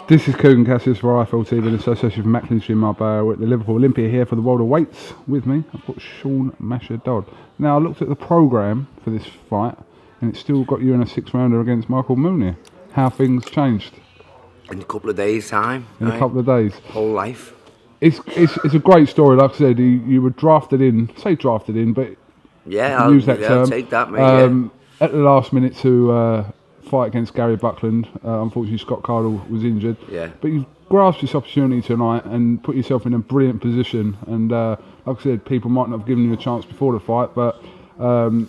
This is KUGAN CASSIUS for IFL TV in association with Macklin's Gym Marbella. We're at the Liverpool Olympia here for the World of Weights. With me, I've got Sean Masher Dodd. Now, I looked at the programme for this fight, and it's still got you in a 6-rounder against Michael Mooney. How things changed? In a couple of days' time. In a couple of days. Whole life. It's a great story. Like I said, you were drafted in, but yeah, I'll use that term. I'll take that, mate. At the last minute to fight against Gary Buckland. Unfortunately, Scott Cardle was injured. Yeah. But you grasped this opportunity tonight and put yourself in a brilliant position. And like I said, people might not have given you a chance before the fight, but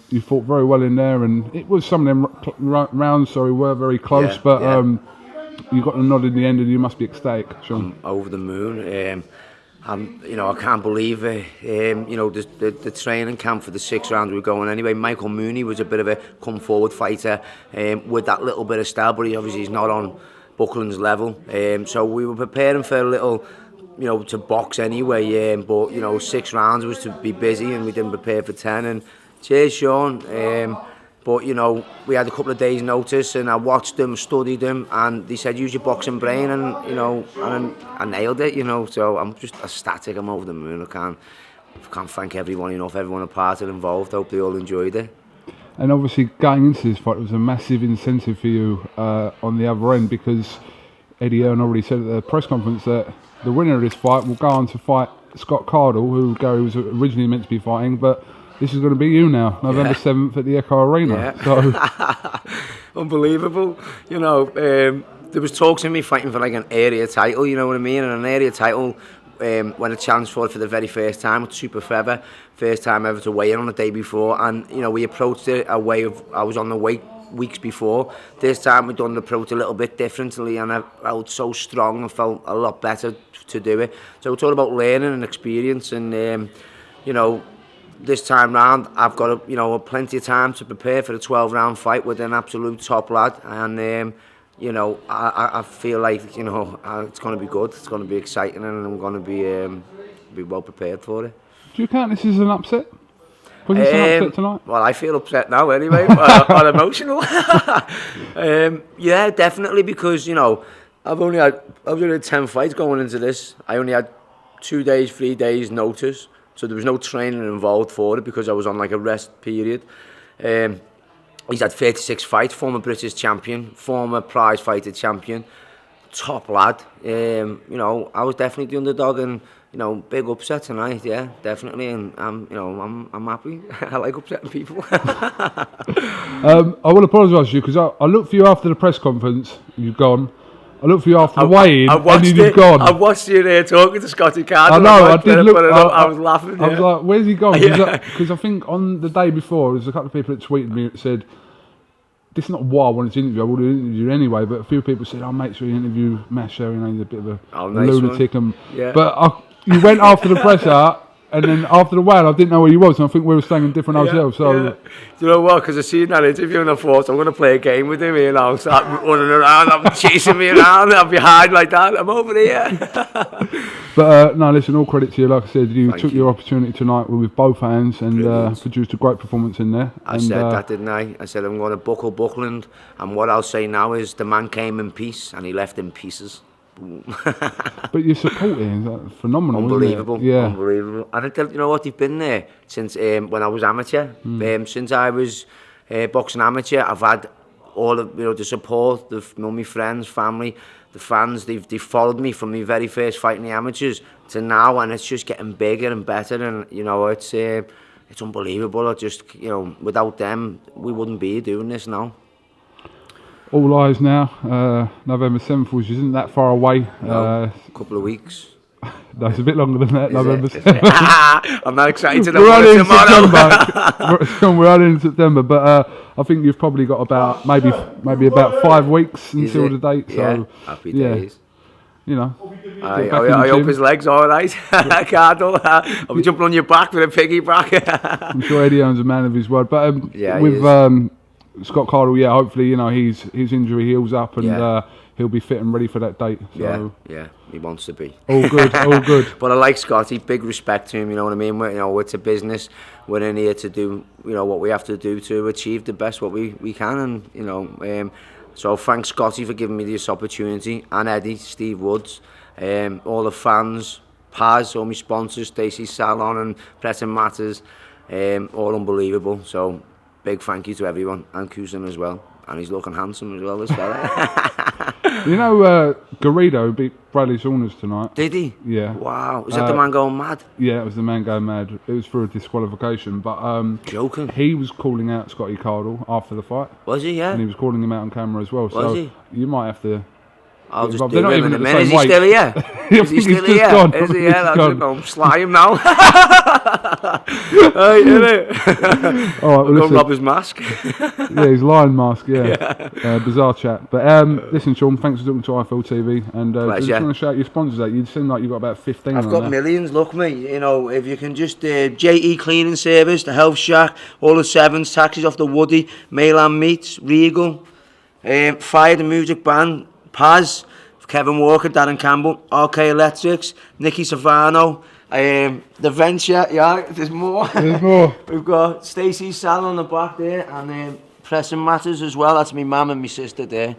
you fought very well in there. And it was some of them rounds, were very close. Yeah, but yeah. You got the nod in the end, and you must be ecstatic, Sean. I'm over the moon. I can't believe it. The training camp for the 6 rounds we were going anyway. Michael Mooney was a bit of a come-forward fighter with that little bit of style, but he's not on Buckland's level. So we were preparing for a little, to box anyway. But 6 rounds was to be busy, and we didn't prepare for 10. And cheers, Sean. But we had a couple of days' notice, and I watched them, studied them, and they said use your boxing brain, and and I nailed it. So I'm just ecstatic. I'm over the moon. I can't thank everyone enough. Everyone a part of involved. Hope they all enjoyed it. And obviously, going into this fight was a massive incentive for you on the other end, because Eddie Hearn already said at the press conference that the winner of this fight will go on to fight Scott Cardle, who Gary was originally meant to be fighting, but this is going to be you now, November 7th at the Echo Arena. Yeah. So unbelievable. There was talks of me fighting for like an area title, you know what I mean? And an area title, when a chance for it for the very first time with Super Feather, first time ever to weigh in on the day before. And, we approached it a way of, I was on the weight weeks before. This time we'd done the approach a little bit differently, and I felt so strong and felt a lot better to do it. So it's all about learning and experience, and, this time round, I've got plenty of time to prepare for the 12-round fight with an absolute top lad, and I feel like it's going to be good. It's going to be exciting, and I'm going to be well prepared for it. Do you count this as an upset? Was this an upset tonight? Well, I feel upset now anyway. I'm emotional. Yeah, definitely, because I've only had 10 fights going into this. I only had 2 days, 3 days notice. So there was no training involved for it because I was on like a rest period. He's had 36 fights, former British champion, former prize fighter champion, top lad. I was definitely the underdog, and big upset tonight. Yeah, definitely, and I'm happy. I like upsetting people. I will apologise to you because I looked for you after the press conference. You've gone. I looked for you after the weigh-in, and you've gone. I watched you there talking to Scotty Cardle. I know, I did look. I was laughing. I was like, where's he gone? Because I think on the day before, there's a couple of people that tweeted me that said, this is not why I wanted to interview, I would have interviewed you anyway, but a few people said, make sure you interview Masher, he's a bit of a lunatic. But you went after the presser, and then after the weigh-in, I didn't know where you was, and I think we were staying in different hotels. So. Yeah. Do you know what? Because I seen that interview and I thought, I'm going to play a game with him here, I'll start running around, I'm chasing me around, I'll be hiding like that, I'm over here. But no, listen, all credit to you. Like I said, you took your opportunity tonight with both hands and produced a great performance in there. I said that, didn't I? I said I'm going to buckle Buckland, and what I'll say now is the man came in peace and he left in pieces. But your supporting is phenomenal. Unbelievable. Yeah. Unbelievable. And you know what, they've been there since when I was amateur. Since I was boxing amateur, I've had all of the support, my friends, family, the fans. They've followed me from my very first fight in the amateurs to now, and it's just getting bigger and better. And it's unbelievable. Without them, we wouldn't be doing this now. All eyes now, November 7th, which isn't that far away. A couple of weeks. No, it's a bit longer than that, November 7th. I'm not excited we're about it tomorrow. We're only in September, but I think you've probably got about maybe about 5 weeks until the date. So, happy days. I hope his leg's all right, Cardle. I'll be jumping on your back with a piggyback. I'm sure Eddie owns a man of his word. But with Scott Cardle, hopefully his injury heals up and he'll be fit and ready for that date. So. Yeah, he wants to be. All good, all good. But I like Scotty, big respect to him, you know what I mean? It's a business, we're in here to do, what we have to do to achieve the best what we can, and, So thanks Scotty for giving me this opportunity, and Eddie, Steve Woods, all the fans, Paz, all my sponsors, Stacey's Salon and Pressing Matters, all unbelievable. So big thank you to everyone, and KUGAN as well. And he's looking handsome as well, this fella. You know, Garrido beat Bradley Saunders tonight. Did he? Yeah. Wow. Was that the man going mad? Yeah, it was the man going mad. It was for a disqualification, but Joking. he was calling out Scotty Cardle after the fight. Was he? Yeah. And he was calling him out on camera as well. Was he? You might have to. I'll just They're do not him even in a at the minute. Is same he still here? Is he He's still just here? gone. Is he He's here? I'll gone. just go sly him now. Right, innit? All right, well, Go listen. rob his mask. Yeah, his lion mask, yeah. Bizarre chat. But listen, Sean, thanks for talking to IFL TV. And just want to shout your sponsors out. You seem like you've got about 15 I've on got there. millions, look mate, you know, if you can just, JE Cleaning Service, the Health Shack, all the Sevens, taxis off the Woody, Mayland Meats, Regal, Fire the Music Band, Paz, Kevin Walker, Darren Campbell, RK Electrics, Nicky Savano, The Venture, yeah, there's more. There's more. We've got Stacey's Salon on the back there, and Pressing Matters as well, that's my mum and my sister there.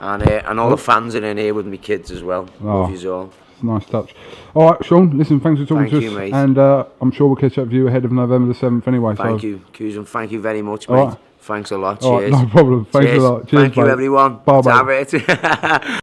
And all the fans are in here with me kids as well. Love yous all. Nice touch. All right, Sean, listen, thanks for talking Thank to you, us. mate. And I'm sure we'll catch up with you ahead of November the 7th anyway. Thank you, KUGAN. Thank you very much, mate. Right. Thanks a lot. All Cheers. Right, no problem. Thanks Cheers. a lot. Cheers, Thank you, mate. everyone. Bye, bye.